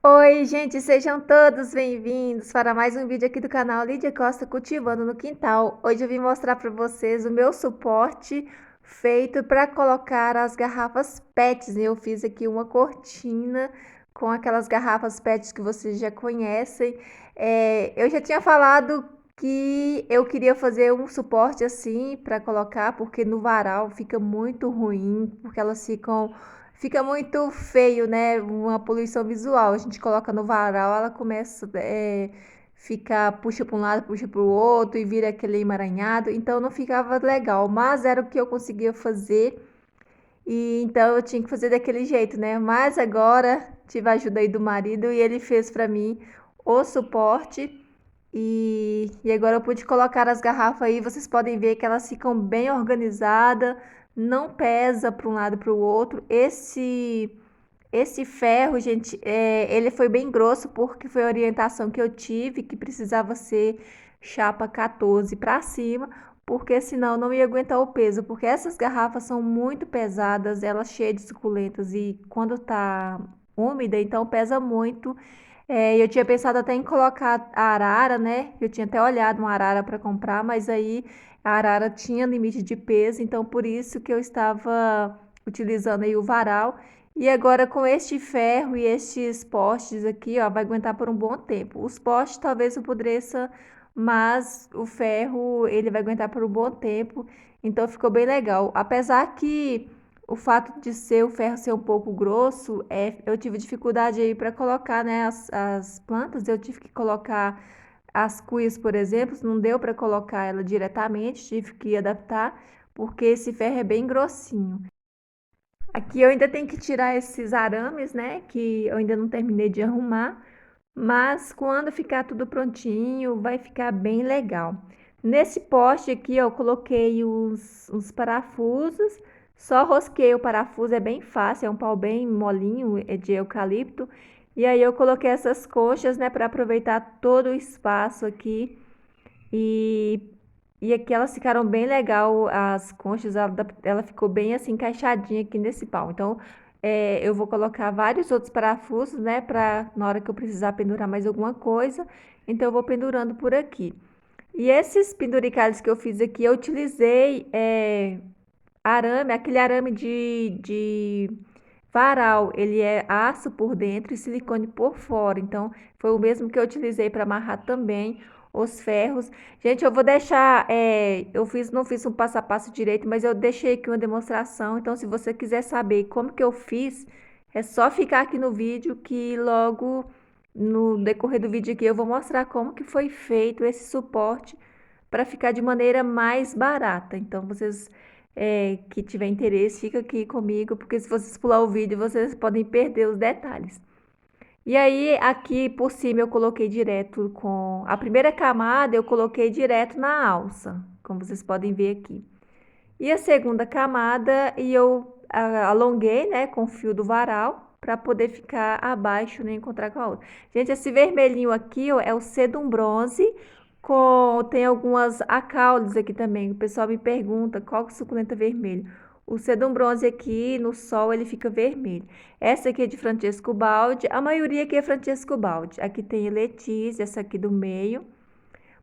Oi, gente, sejam todos bem-vindos para mais um vídeo aqui do canal Lídia Costa Cultivando no Quintal. Hoje eu vim mostrar para vocês o meu suporte feito para colocar as garrafas PETs. Eu fiz aqui uma cortina com aquelas garrafas PETs que vocês já conhecem. Eu já tinha falado que eu queria fazer um suporte assim para colocar, porque no varal fica muito ruim, porque elas ficam. Fica muito feio, né? Uma poluição visual. A gente coloca no varal, ela começa ficar, puxa para um lado, puxa para o outro e vira aquele emaranhado. Então não ficava legal, mas era o que eu conseguia fazer. E então eu tinha que fazer daquele jeito, né? Mas agora tive a ajuda aí do marido e ele fez para mim o suporte. E agora eu pude colocar as garrafas aí, vocês podem ver que elas ficam bem organizadas, não pesa para um lado para o outro. Esse ferro, gente, ele foi bem grosso porque foi a orientação que eu tive, que precisava ser chapa 14 para cima, porque senão não ia aguentar o peso, porque essas garrafas são muito pesadas, elas cheias de suculentas e quando tá úmida, então pesa muito. Eu tinha pensado até em colocar a arara, né? Eu tinha até olhado uma arara para comprar, mas aí a arara tinha limite de peso, então por isso que eu estava utilizando aí o varal. E agora com este ferro e estes postes aqui, ó, vai aguentar por um bom tempo. Os postes talvez eu pudesse, mas o ferro ele vai aguentar por um bom tempo. Então ficou bem legal. Apesar que o fato de ser o ferro ser um pouco grosso, eu tive dificuldade aí para colocar, né, as plantas. Eu tive que colocar as cuias, por exemplo, não deu para colocar ela diretamente, tive que adaptar, porque esse ferro é bem grossinho. Aqui eu ainda tenho que tirar esses arames, né? Que eu ainda não terminei de arrumar. Mas quando ficar tudo prontinho, vai ficar bem legal. Nesse poste aqui, eu coloquei os parafusos. Só rosquei o parafuso, é bem fácil, é um pau bem molinho, é de eucalipto. E aí eu coloquei essas conchas, né, para aproveitar todo o espaço aqui. E, e aqui elas ficaram bem legal, as conchas, ela ficou bem assim encaixadinha aqui nesse pau. Então, eu vou colocar vários outros parafusos, né, para na hora que eu precisar pendurar mais alguma coisa, então eu vou pendurando por aqui. E esses penduricalhos que eu fiz aqui, eu utilizei arame, aquele arame de varal, ele é aço por dentro e silicone por fora. Então, foi o mesmo que eu utilizei para amarrar também os ferros. Gente, eu vou deixar, não fiz um passo a passo direito, mas eu deixei aqui uma demonstração. Então, se você quiser saber como que eu fiz, é só ficar aqui no vídeo que logo no decorrer do vídeo aqui eu vou mostrar como que foi feito esse suporte para ficar de maneira mais barata. Então, vocês que tiver interesse, fica aqui comigo, porque se vocês pular o vídeo, vocês podem perder os detalhes. E aí, aqui por cima eu coloquei direto com a primeira camada, eu coloquei direto na alça, como vocês podem ver aqui. E a segunda camada, e eu alonguei, né, com o fio do varal, para poder ficar abaixo, nem encontrar com a outra. Gente, esse vermelhinho aqui, ó, é o sedum bronze, tem algumas acaulis aqui também. O pessoal me pergunta qual que é suculenta vermelho. O sedum bronze aqui, no sol, ele fica vermelho. Essa aqui é de Francesco Baldi, a maioria aqui é Francesco Baldi. Aqui tem Letícia, essa aqui do meio.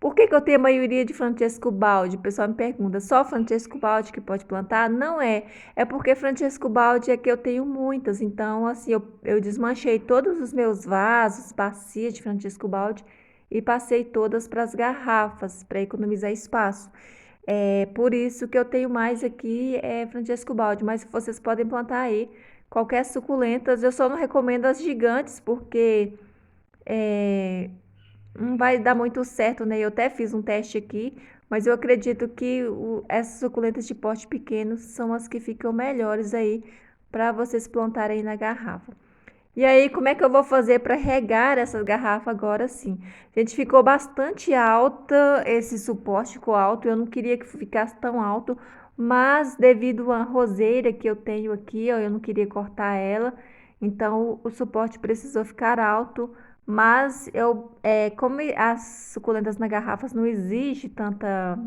Por que eu tenho a maioria de Francesco Baldi? O pessoal me pergunta, só Francesco Baldi que pode plantar? Não é. É porque Francesco Baldi é que eu tenho muitas. Então, assim, eu desmanchei todos os meus vasos, bacias de Francesco Baldi e passei todas para as garrafas, para economizar espaço. É por isso que eu tenho mais aqui Francesco Baldi, mas vocês podem plantar aí qualquer suculentas. Eu só não recomendo as gigantes, porque é, não vai dar muito certo, né? Eu até fiz um teste aqui, mas eu acredito que essas suculentas de porte pequeno são as que ficam melhores aí para vocês plantarem na garrafa. E aí, como é que eu vou fazer para regar essas garrafas agora sim? Gente, ficou bastante alta, esse suporte ficou alto, eu não queria que ficasse tão alto, mas devido à roseira que eu tenho aqui, ó, eu não queria cortar ela, então o suporte precisou ficar alto, mas como as suculentas na garrafa não exige tanta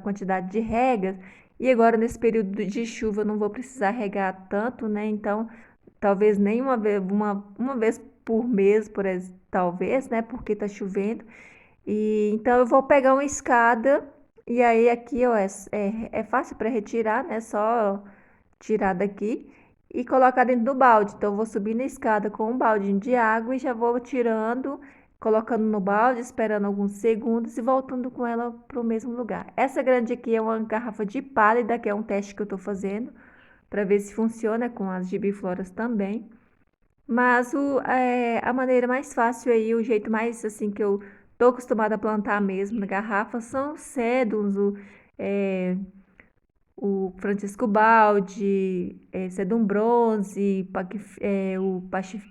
quantidade de regas, e agora nesse período de chuva eu não vou precisar regar tanto, né? Então talvez nem uma vez por mês, talvez, né? Porque tá chovendo. E então eu vou pegar uma escada e aí aqui, ó, é fácil para retirar, né? Só tirar daqui e colocar dentro do balde. Então eu vou subir na escada com um baldinho de água e já vou tirando, colocando no balde, esperando alguns segundos e voltando com ela para o mesmo lugar. Essa grande aqui é uma garrafa de pálida, que é um teste que eu tô fazendo para ver se funciona com as gibifloras também. Mas a maneira mais fácil aí, o jeito mais assim que eu tô acostumada a plantar mesmo na garrafa são os sedums, é, o Francisco Baldi, sedum bronze,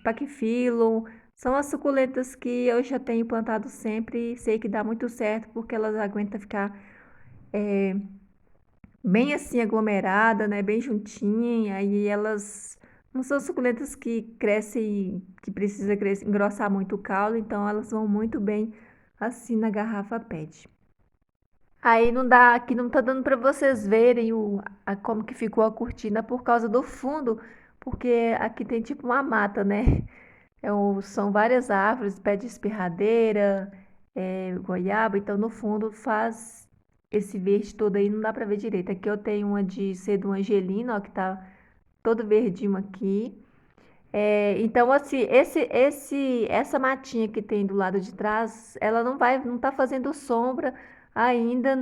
paquifilum. São as suculentas que eu já tenho plantado sempre e sei que dá muito certo porque elas aguentam ficar bem assim aglomerada, né? Bem juntinha. Aí elas não são suculentas que crescem, que precisa engrossar muito o caule, então elas vão muito bem assim na garrafa PET. Aí não dá, aqui não tá dando para vocês verem como que ficou a cortina por causa do fundo, porque aqui tem tipo uma mata, né? São várias árvores, pé de espirradeira, goiaba, então no fundo faz esse verde todo aí, não dá para ver direito. Aqui eu tenho uma de cedo angelino, ó, que tá todo verdinho aqui. Então, assim, essa matinha que tem do lado de trás, ela não tá fazendo sombra ainda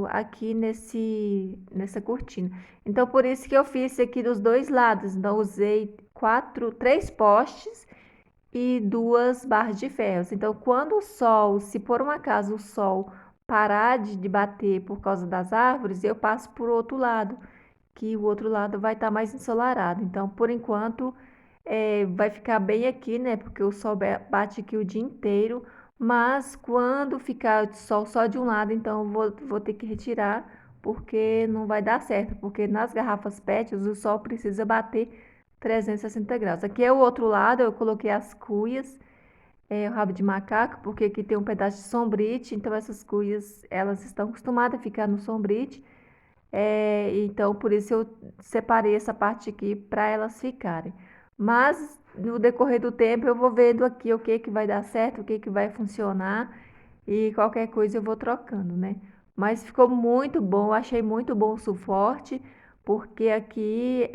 aqui nessa cortina. Então, por isso que eu fiz aqui dos dois lados. Então, usei três postes e duas barras de ferro. Então, quando o sol, se por um acaso o sol parar de bater por causa das árvores, eu passo por outro lado, que o outro lado vai estar mais ensolarado. Então, por enquanto, vai ficar bem aqui, né? Porque o sol bate aqui o dia inteiro. Mas quando ficar sol só de um lado, então eu vou ter que retirar, porque não vai dar certo. Porque nas garrafas PET, o sol precisa bater 360 graus. Aqui é o outro lado, eu coloquei as cuias, o rabo de macaco, porque aqui tem um pedaço de sombrite, então essas cuias, elas estão acostumadas a ficar no sombrite. Então, por isso eu separei essa parte aqui para elas ficarem. Mas no decorrer do tempo eu vou vendo aqui o que que vai dar certo, o que que vai funcionar e qualquer coisa eu vou trocando, né? Mas ficou muito bom, achei muito bom o suporte, porque aqui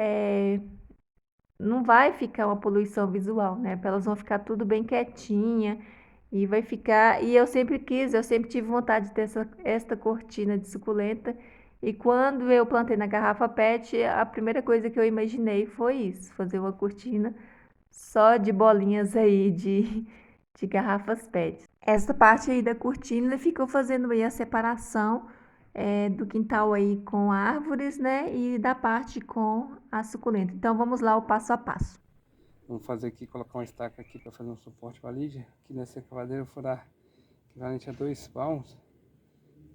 não vai ficar uma poluição visual, né? Elas vão ficar tudo bem quietinha e vai ficar. E eu sempre tive vontade de ter esta cortina de suculenta. E quando eu plantei na garrafa PET, a primeira coisa que eu imaginei foi isso, fazer uma cortina só de bolinhas aí de garrafas PET. Essa parte aí da cortina ficou fazendo aí a separação do quintal aí com árvores, né? E da parte com a suculenta. Então vamos lá o passo a passo. Vamos fazer aqui, colocar uma estaca aqui para fazer um suporte para a Lídia. Aqui nessa escavadeira eu vou furar equivalente a 2 palmos.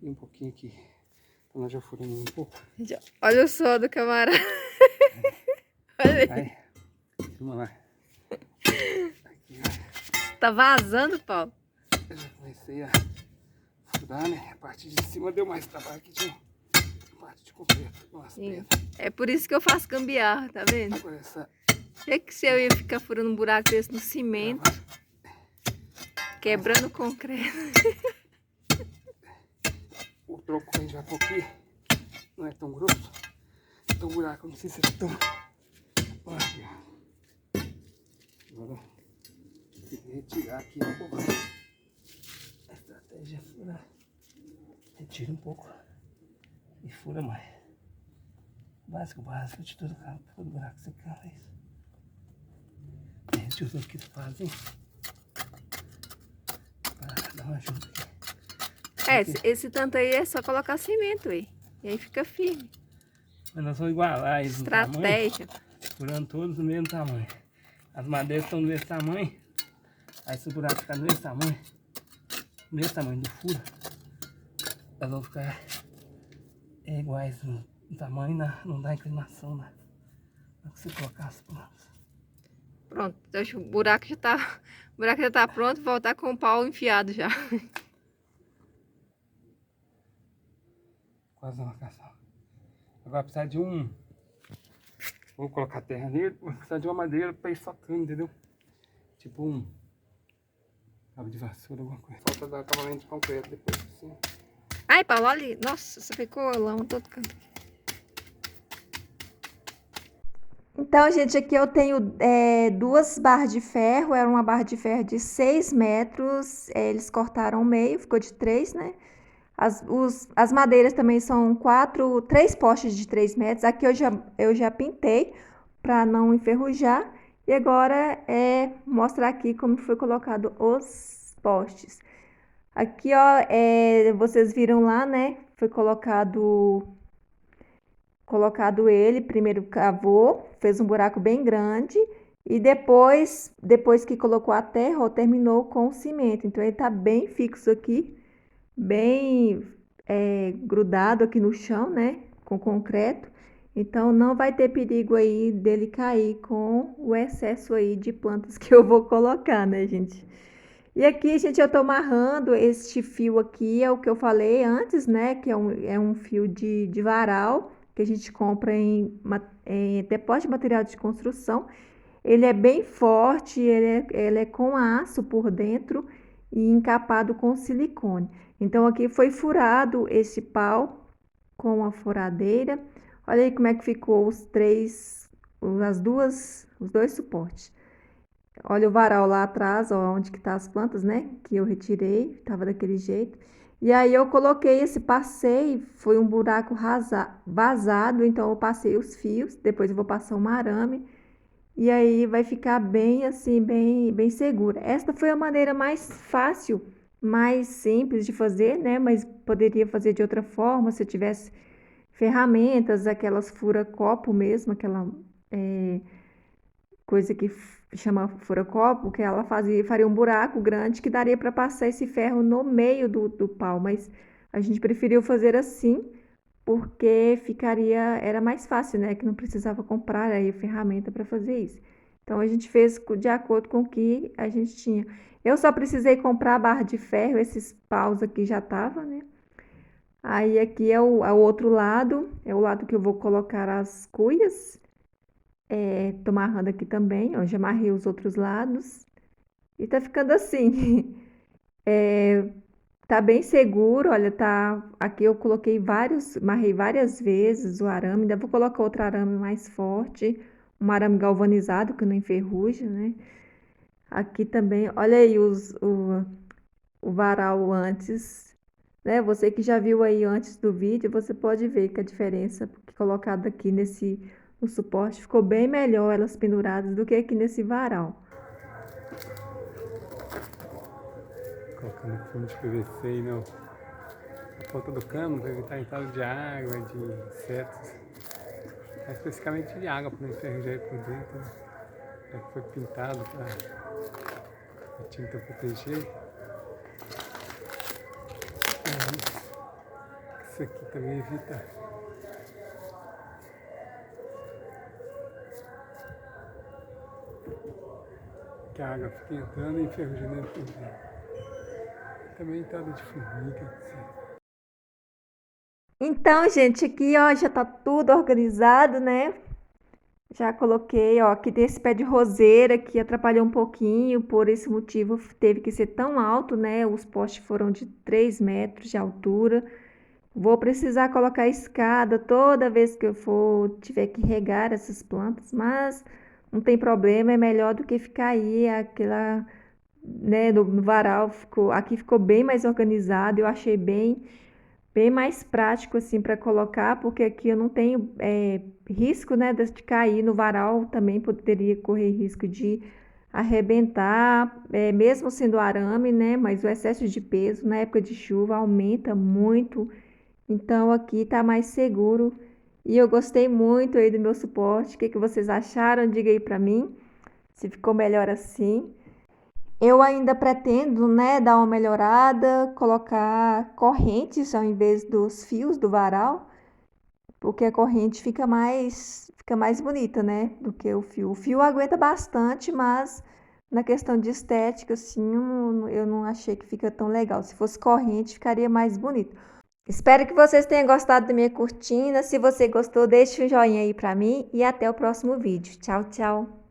E um pouquinho aqui. Então nós já furamos um pouco. Olha o sol do camarada. Olha aí. Aí, vamos lá. Aqui, Tá vazando, Paulo? eu já comecei a furar, né? A parte de cima deu mais trabalho que tinha. A parte de concreto, com as pedras. É por isso que eu faço gambiarra, tá vendo? Agora essa... É que se eu ia ficar furando um buraco desse no cimento, quebrando o concreto. O tronco que a gente vai pôr aqui não é tão grosso. Então o buraco não sei se é tão... Olha aqui. Agora tem que retirar aqui um pouco. A estratégia é furar. Retira um pouco e fura mais. Básico de todo buraco secando, é isso. A gente usa o que fazem para dar uma ajuda aqui. Esse tanto aí é só colocar cimento aí. E aí fica firme. Mas nós vamos igualar eles no tamanho. Estratégia. Furando todos do mesmo tamanho. As madeiras estão do mesmo tamanho. Aí se o buraco ficar do mesmo tamanho do furo, elas vão ficar iguais no tamanho, não dá inclinação, né? Pra você colocar as plantas. Pronto, o buraco já tá pronto, voltar com o pau enfiado já. Quase uma marcação. Agora precisa de um Vou colocar terra nele, vou precisar de uma madeira pra ir socando, entendeu? Tipo um cabo de vassoura, alguma coisa. Falta dar acabamento de concreto depois, assim. Ai, Paulo, olha. Nossa, você ficou lama todo canto. Então, gente, aqui eu tenho duas barras de ferro. Era uma barra de ferro de 6 metros. Eles cortaram o meio, ficou de 3, né? As madeiras também são 3 postes de 3 metros. Aqui eu já pintei para não enferrujar. E agora é mostrar aqui como foi colocado os postes. Aqui, ó, vocês viram lá, né? Foi colocado ele, primeiro cavou, fez um buraco bem grande e depois que colocou a terra, ó, terminou com o cimento. Então ele tá bem fixo aqui, bem grudado aqui no chão, né? Com concreto. Então não vai ter perigo aí dele cair com o excesso aí de plantas que eu vou colocar, né, gente? E aqui, gente, eu tô amarrando este fio aqui, é o que eu falei antes, né? Que é um fio de varal, que a gente compra em depósito de material de construção. Ele é bem forte, ele é com aço por dentro e encapado com silicone. Então, aqui foi furado esse pau com a furadeira. Olha aí como é que ficou os dois suportes. Olha o varal lá atrás, ó, onde que tá as plantas, né? Que eu retirei, tava daquele jeito. E aí eu coloquei passei, foi um buraco vazado, então eu passei os fios, depois eu vou passar um arame e aí vai ficar bem assim, bem segura. Esta foi a maneira mais fácil, mais simples de fazer, né? Mas poderia fazer de outra forma, se eu tivesse ferramentas, aquelas fura-copo mesmo, aquela coisa que chama fura-copo, que ela faria um buraco grande que daria para passar esse ferro no meio do pau, mas a gente preferiu fazer assim porque era mais fácil, né? Que não precisava comprar aí ferramenta para fazer isso. Então a gente fez de acordo com o que a gente tinha. Eu só precisei comprar a barra de ferro, esses paus aqui já tava, né? Aí aqui é o outro lado, é o lado que eu vou colocar as cuias. Tô amarrando aqui também, ó, já amarrei os outros lados. E tá ficando assim. Tá bem seguro, olha, tá. Aqui eu amarrei várias vezes o arame. Ainda vou colocar outro arame mais forte, um arame galvanizado que não enferruja, né? Aqui também, olha aí o varal antes, né? Você que já viu aí antes do vídeo, você pode ver que a diferença colocada aqui no suporte ficou bem melhor elas penduradas do que aqui nesse varal. Colocando fundo de PVC aí na ponta do cano para evitar entrada de água, de insetos. Mas especificamente de água para não enferrujar por dentro. Já que foi pintado para a tinta proteger. Isso aqui também evita que a água fique entrando e enferrujando por dentro. Também entrada de formiga. Assim. Então, gente, aqui, ó, já tá tudo organizado, né? Já coloquei, ó, aqui tem esse pé de roseira que atrapalhou um pouquinho, por esse motivo teve que ser tão alto, né? Os postes foram de 3 metros de altura. Vou precisar colocar escada toda vez que eu tiver que regar essas plantas, mas não tem problema, é melhor do que ficar aí aquela, né, no varal, aqui ficou bem mais organizado, eu achei bem mais prático assim para colocar, porque aqui eu não tenho risco, né, de cair no varal, também poderia correr risco de arrebentar, mesmo sendo arame, né, mas o excesso de peso na época de chuva aumenta muito, então aqui tá mais seguro e eu gostei muito aí do meu suporte. O que vocês acharam? Diga aí para mim se ficou melhor assim. Eu ainda pretendo, né, dar uma melhorada, colocar correntes ao invés dos fios do varal, porque a corrente fica mais bonita, né, do que o fio. O fio aguenta bastante, mas na questão de estética, assim, eu não achei que fica tão legal. Se fosse corrente, ficaria mais bonito. Espero que vocês tenham gostado da minha cortina. Se você gostou, deixe um joinha aí pra mim e até o próximo vídeo. Tchau, tchau!